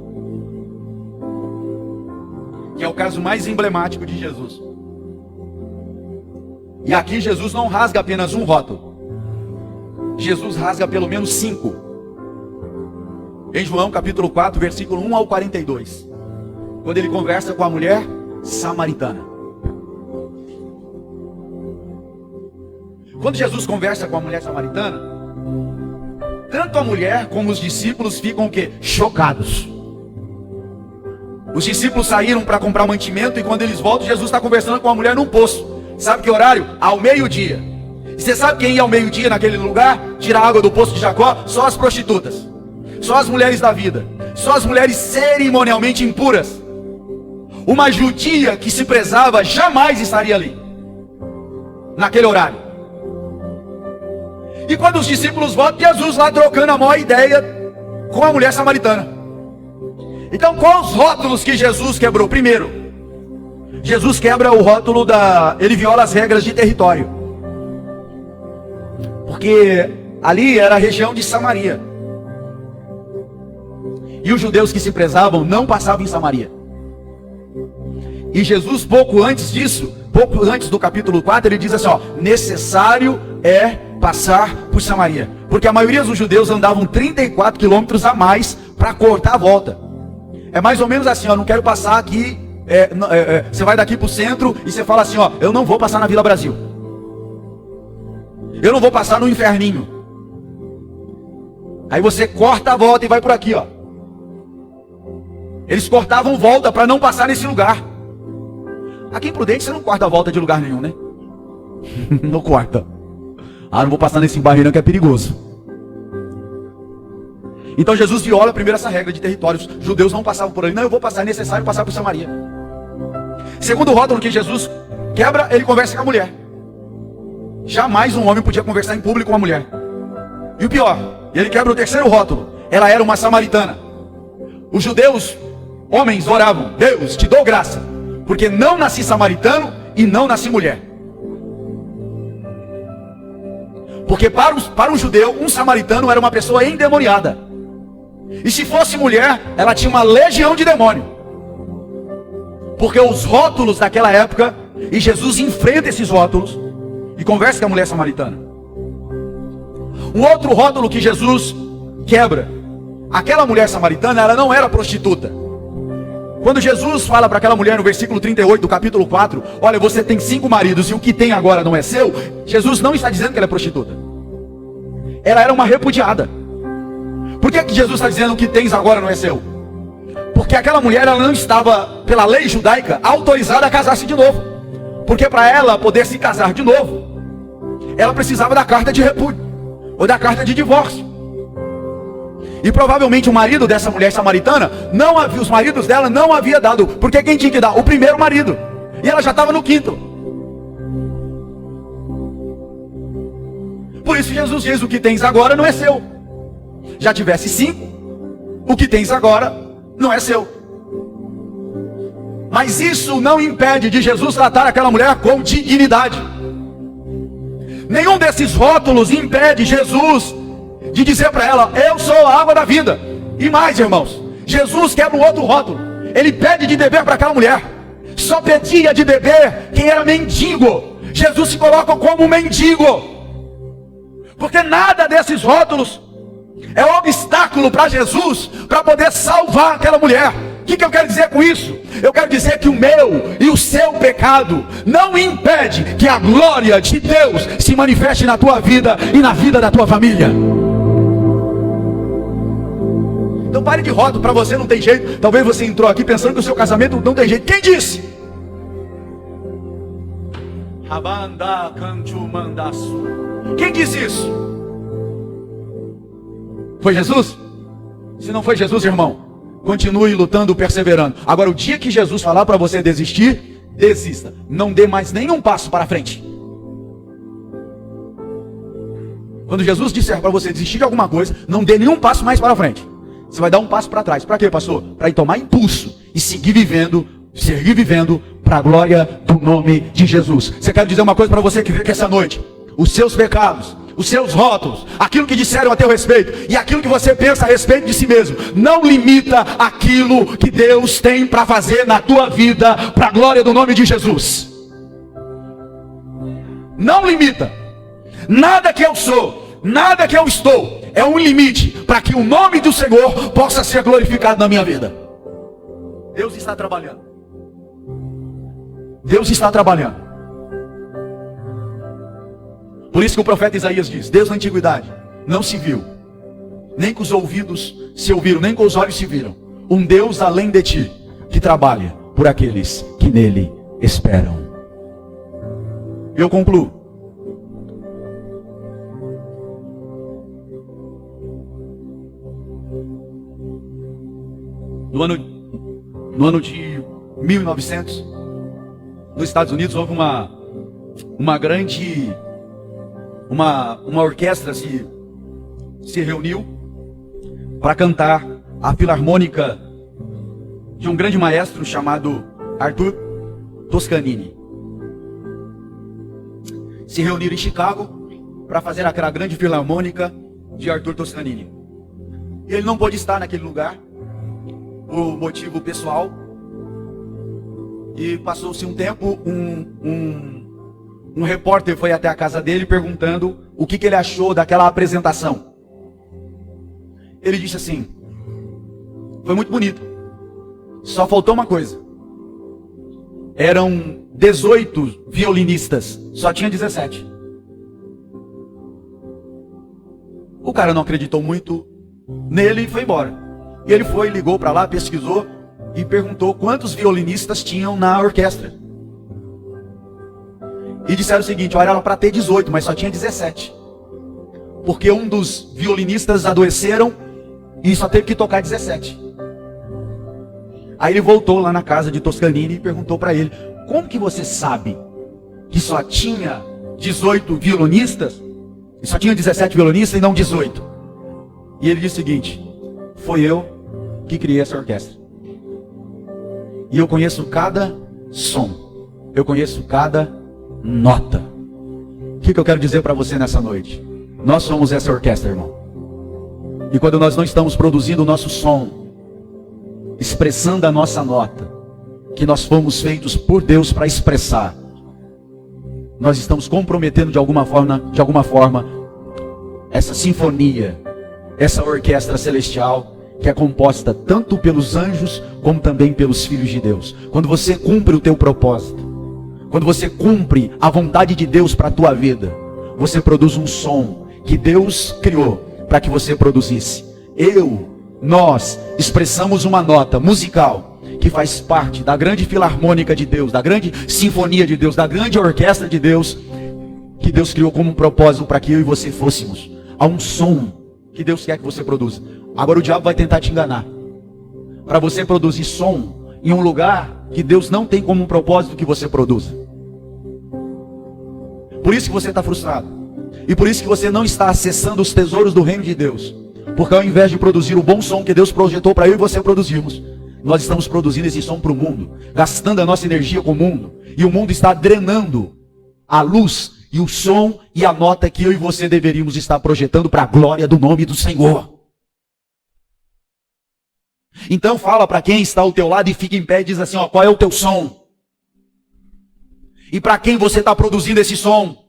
que é o caso mais emblemático de Jesus. E aqui Jesus não rasga apenas um rótulo, Jesus rasga pelo menos 5. Em João capítulo 4, versículo 1 ao 42, quando ele conversa com a mulher samaritana. Quando Jesus conversa com a mulher samaritana, tanto a mulher como os discípulos ficam o quê? Chocados. Os discípulos saíram para comprar mantimento, e quando eles voltam, Jesus está conversando com a mulher num poço. Sabe que horário? Ao meio-dia. E você sabe quem ia ao meio-dia naquele lugar? Tirar água do poço de Jacó? Só as prostitutas, só as mulheres da vida, só as mulheres cerimonialmente impuras. Uma judia que se prezava jamais estaria ali, naquele horário. E quando os discípulos voltam, Jesus lá trocando a maior ideia com a mulher samaritana. Então, quais os rótulos que Jesus quebrou? Primeiro, Jesus quebra o rótulo ele viola as regras de território. Porque ali era a região de Samaria. E os judeus que se prezavam não passavam em Samaria. E Jesus, pouco antes disso, pouco antes do capítulo 4, ele diz assim, ó, necessário é passar por Samaria. Porque a maioria dos judeus andavam 34 quilômetros a mais para cortar a volta. É mais ou menos assim, ó, não quero passar aqui, você vai daqui para o centro e você fala assim, ó, eu não vou passar na Vila Brasil. Eu não vou passar no Inferninho. Aí você corta a volta e vai por aqui, ó. Eles cortavam volta para não passar nesse lugar. Aqui em Prudente você não corta a volta de lugar nenhum, né? Não corta. Ah, não vou passar nesse bairro não que é perigoso. Então Jesus viola primeiro essa regra de territórios. Judeus não passavam por ali. Não, eu vou passar, é necessário passar por Samaria. Segundo rótulo que Jesus quebra, ele conversa com a mulher. Jamais um homem podia conversar em público com uma mulher. E o pior, ele quebra o terceiro rótulo. Ela era uma samaritana. Os judeus, homens, oravam, Deus, te dou graça, porque não nasci samaritano e não nasci mulher. Porque para um judeu, um samaritano era uma pessoa endemoniada. E se fosse mulher, ela tinha uma legião de demônio. Porque os rótulos daquela época, e Jesus enfrenta esses rótulos e conversa com a mulher samaritana. Um outro rótulo que Jesus quebra, aquela mulher samaritana, ela não era prostituta. Quando Jesus fala para aquela mulher no versículo 38 do capítulo 4, olha, você tem 5 maridos e o que tem agora não é seu, Jesus não está dizendo que ela é prostituta. Ela era uma repudiada. Por que Jesus está dizendo que tens agora não é seu? Porque aquela mulher, ela não estava, pela lei judaica, autorizada a casar-se de novo. Porque para ela poder se casar de novo, ela precisava da carta de repúdio, ou da carta de divórcio. E provavelmente o marido dessa mulher samaritana, os maridos dela não havia dado. Porque quem tinha que dar? O primeiro marido. E ela já estava no 5º. Por isso Jesus diz: o que tens agora não é seu. Já tivesse 5, o que tens agora não é seu. Mas isso não impede de Jesus tratar aquela mulher com dignidade. Nenhum desses rótulos impede Jesus de dizer para ela: eu sou a água da vida. E mais, irmãos, Jesus quebra um outro rótulo. Ele pede de beber para aquela mulher. Só pedia de beber quem era mendigo. Jesus se coloca como um mendigo, porque nada desses rótulos é obstáculo para Jesus para poder salvar aquela mulher. O que eu quero dizer com isso? Eu quero dizer que o meu e o seu pecado não impede que a glória de Deus se manifeste na tua vida e na vida da tua família. Então pare de rótulo. Para você não tem jeito. Talvez você entrou aqui pensando que o seu casamento não tem jeito. Quem disse? Quem disse isso? Foi Jesus? Se não foi Jesus, irmão, continue lutando, perseverando. Agora, o dia que Jesus falar para você desistir, desista. Não dê mais nenhum passo para frente. Quando Jesus disser para você desistir de alguma coisa, não dê nenhum passo mais para frente. Você vai dar um passo para trás. Para quê, pastor? Para ir tomar impulso e seguir vivendo para a glória do nome de Jesus. Você quer dizer uma coisa para você que vê que essa noite, os seus pecados, os seus rótulos, aquilo que disseram a teu respeito e aquilo que você pensa a respeito de si mesmo, não limita aquilo que Deus tem para fazer na tua vida, para a glória do nome de Jesus. Não limita. Nada que eu sou, nada que eu estou, é um limite para que o nome do Senhor possa ser glorificado na minha vida. Deus está trabalhando. Deus está trabalhando. Por isso que o profeta Isaías diz: Deus na antiguidade não se viu, nem com os ouvidos se ouviram, nem com os olhos se viram, um Deus além de ti, que trabalha por aqueles que nele esperam. Eu concluo. No ano de 1900, nos Estados Unidos, houve uma grande orquestra se reuniu para cantar a filarmônica de um grande maestro chamado Arthur Toscanini. Se reuniram em Chicago para fazer aquela grande filarmônica de Arthur Toscanini. E ele não pôde estar naquele lugar por motivo pessoal. E passou-se um tempo, um repórter foi até a casa dele perguntando o que ele achou daquela apresentação. Ele disse assim: foi muito bonito, só faltou uma coisa. Eram 18 violinistas, só tinha 17. O cara não acreditou muito nele e foi embora. E ele foi, ligou para lá, pesquisou e perguntou quantos violinistas tinham na orquestra. E disseram o seguinte: olha, era para ter 18, mas só tinha 17. Porque um dos violinistas adoeceram e só teve que tocar 17. Aí ele voltou lá na casa de Toscanini e perguntou para ele: como que você sabe que só tinha 18 violonistas? E só tinha 17 violonistas e não 18? E ele disse o seguinte: foi eu que criei essa orquestra. E eu conheço cada som. Eu conheço cada nota. O que eu quero dizer para você nessa noite? Nós somos essa orquestra, irmão. E quando nós não estamos produzindo o nosso som, expressando a nossa nota, que nós fomos feitos por Deus para expressar, nós estamos comprometendo de alguma forma essa sinfonia, essa orquestra celestial, que é composta tanto pelos anjos como também pelos filhos de Deus. Quando você cumpre o teu propósito, quando você cumpre a vontade de Deus para a tua vida, você produz um som que Deus criou para que você produzisse. Nós expressamos uma nota musical que faz parte da grande filarmônica de Deus, da grande sinfonia de Deus, da grande orquestra de Deus, que Deus criou como um propósito para que eu e você fôssemos. Há um som que Deus quer que você produza. Agora o diabo vai tentar te enganar, para você produzir som em um lugar que Deus não tem como um propósito que você produza. Por isso que você está frustrado. E por isso que você não está acessando os tesouros do reino de Deus. Porque ao invés de produzir o bom som que Deus projetou para eu e você produzirmos, nós estamos produzindo esse som para o mundo, gastando a nossa energia com o mundo. E o mundo está drenando a luz e o som e a nota que eu e você deveríamos estar projetando para a glória do nome do Senhor. Então fala para quem está ao teu lado e fica em pé e diz assim, ó, qual é o teu som? E para quem você está produzindo esse som?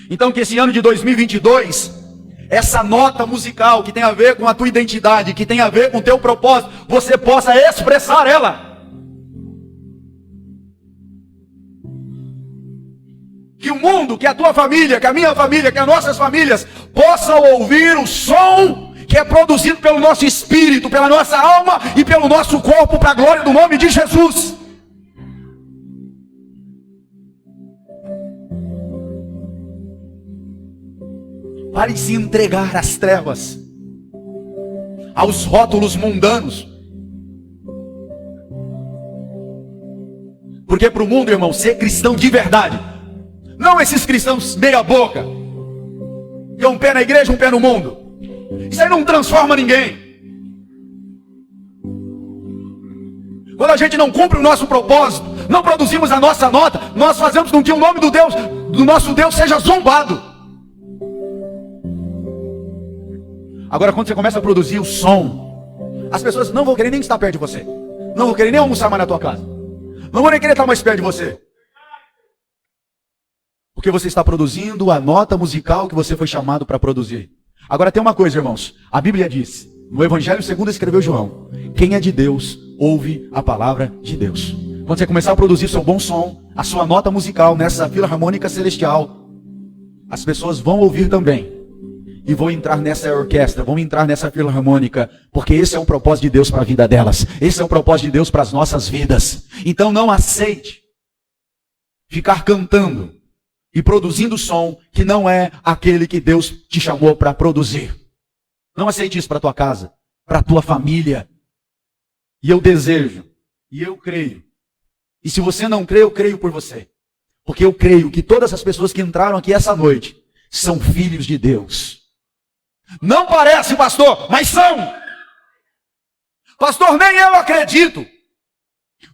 Então que esse ano de 2022, essa nota musical que tem a ver com a tua identidade, que tem a ver com o teu propósito, você possa expressar ela. Que o mundo, que a tua família, que a minha família, que as nossas famílias possam ouvir o som que é produzido pelo nosso espírito, pela nossa alma e pelo nosso corpo, para a glória do nome de Jesus. Pare de se entregar às trevas, aos rótulos mundanos. Porque para o mundo, irmão, ser cristão de verdade, não esses cristãos meia boca, que é um pé na igreja, um pé no mundo, isso aí não transforma ninguém. Quando a gente não cumpre o nosso propósito, não produzimos a nossa nota, nós fazemos com que o nome do nosso Deus seja zombado. Agora quando você começa a produzir o som, as pessoas não vão querer nem estar perto de você, não vão querer nem almoçar mais na tua casa, não vão nem querer estar mais perto de você, porque você está produzindo a nota musical que você foi chamado para produzir. Agora tem uma coisa, irmãos, a Bíblia diz, no Evangelho segundo escreveu João, quem é de Deus, ouve a palavra de Deus. Quando você começar a produzir seu bom som, a sua nota musical nessa filarmônica celestial, as pessoas vão ouvir também. E vão entrar nessa orquestra, vão entrar nessa filarmônica, porque esse é o propósito de Deus para a vida delas. Esse é o propósito de Deus para as nossas vidas. Então não aceite ficar cantando e produzindo som que não é aquele que Deus te chamou para produzir. Não aceite isso para a tua casa, para a tua família. E eu desejo, e eu creio. E se você não crê, eu creio por você. Porque eu creio que todas as pessoas que entraram aqui essa noite são filhos de Deus. Não parece, pastor, mas são. Pastor, nem eu acredito.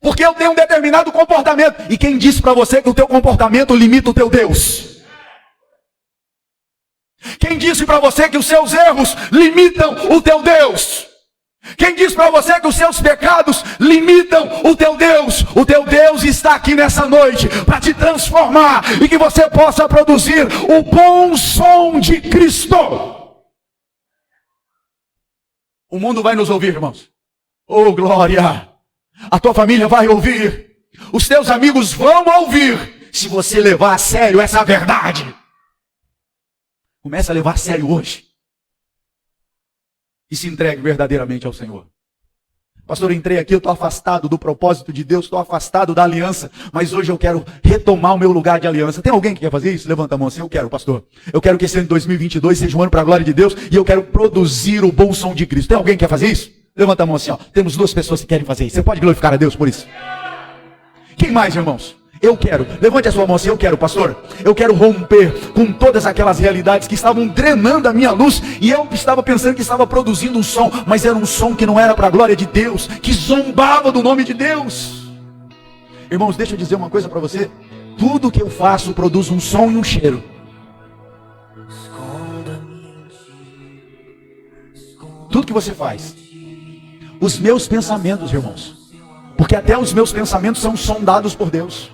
Porque eu tenho um determinado comportamento. E quem disse para você que o teu comportamento limita o teu Deus? Quem disse para você que os seus erros limitam o teu Deus? Quem disse para você que os seus pecados limitam o teu Deus? O teu Deus está aqui nessa noite para te transformar e que você possa produzir o bom som de Cristo. O mundo vai nos ouvir, irmãos. Oh, glória! A tua família vai ouvir. Os teus amigos vão ouvir. Se você levar a sério essa verdade. Começa a levar a sério hoje. E se entregue verdadeiramente ao Senhor. Pastor, eu entrei aqui, eu estou afastado do propósito de Deus, estou afastado da aliança, mas hoje eu quero retomar o meu lugar de aliança. Tem alguém que quer fazer isso? Levanta a mão assim, eu quero, pastor. Eu quero que esse ano de 2022 seja um ano para a glória de Deus e eu quero produzir o bom som de Cristo. Tem alguém que quer fazer isso? Levanta a mão assim, ó. Temos 2 pessoas que querem fazer isso. Você pode glorificar a Deus por isso? Quem mais, irmãos? Eu quero. Levante a sua mão assim, eu quero, pastor. Eu quero romper com todas aquelas realidades que estavam drenando a minha luz. E eu estava pensando que estava produzindo um som, mas era um som que não era para a glória de Deus, que zombava do nome de Deus. Irmãos, deixa eu dizer uma coisa para você. Tudo que eu faço produz um som e um cheiro. Tudo que você faz. Os meus pensamentos, irmãos. Porque até os meus pensamentos são sondados por Deus.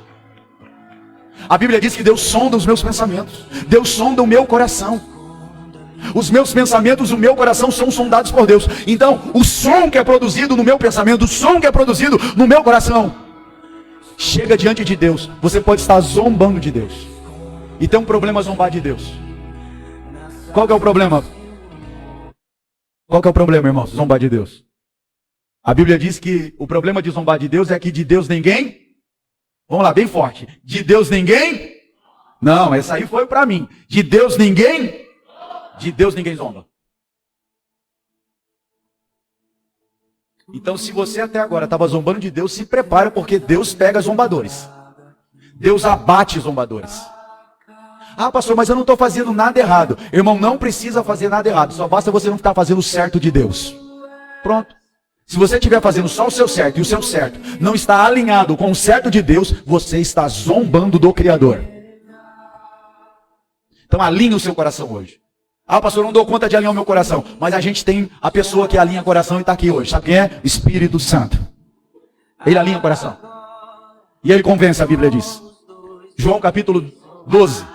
A Bíblia diz que Deus sonda os meus pensamentos. Deus sonda o meu coração. Os meus pensamentos, o meu coração são sondados por Deus. Então, o som que é produzido no meu pensamento, o som que é produzido no meu coração, chega diante de Deus. Você pode estar zombando de Deus. E tem um problema zombar de Deus. Qual que é o problema? Qual que é o problema, irmãos? Zombar de Deus. A Bíblia diz que o problema de zombar de Deus é que de Deus ninguém... Vamos lá, bem forte. De Deus ninguém... Não, essa aí foi para mim. De Deus ninguém... De Deus ninguém zomba. Então se você até agora estava zombando de Deus, se prepara, porque Deus pega zombadores. Deus abate zombadores. Ah, pastor, mas eu não estou fazendo nada errado. Irmão, não precisa fazer nada errado. Só basta você não estar fazendo o certo de Deus. Pronto. Se você estiver fazendo só o seu certo e o seu certo não está alinhado com o certo de Deus, você está zombando do Criador. Então alinhe o seu coração hoje. Ah, pastor, eu não dou conta de alinhar o meu coração. Mas a gente tem a pessoa que alinha o coração e está aqui hoje. Sabe quem é? O Espírito Santo. Ele alinha o coração. E ele convence, a Bíblia diz. João capítulo 12.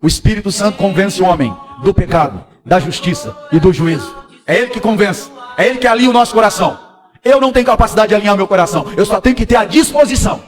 O Espírito Santo convence o homem do pecado, da justiça e do juízo. É ele que convence. É ele que alinha o nosso coração. Eu não tenho capacidade de alinhar o meu coração. Eu só tenho que ter a disposição.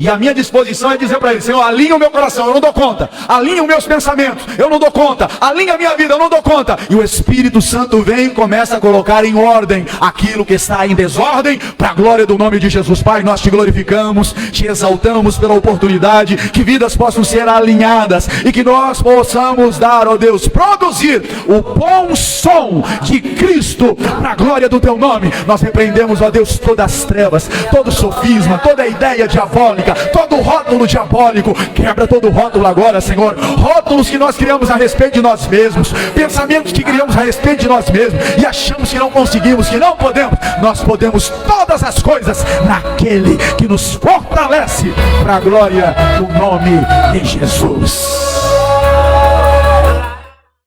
E a minha disposição é dizer para ele: Senhor, alinha o meu coração, eu não dou conta. Alinha os meus pensamentos, eu não dou conta. Alinha a minha vida, eu não dou conta. E o Espírito Santo vem e começa a colocar em ordem aquilo que está em desordem, para a glória do nome de Jesus. Pai, nós te glorificamos, te exaltamos pela oportunidade, que vidas possam ser alinhadas e que nós possamos dar, ó Deus, produzir o bom som de Cristo para a glória do teu nome. Nós repreendemos, ó Deus, todas as trevas, todo sofisma, toda ideia diabólica, todo rótulo diabólico. Quebra todo rótulo agora, Senhor. Rótulos que nós criamos a respeito de nós mesmos, pensamentos que criamos a respeito de nós mesmos e achamos que não conseguimos, que não podemos. Nós podemos todas as coisas naquele que nos fortalece, para a glória do nome de Jesus.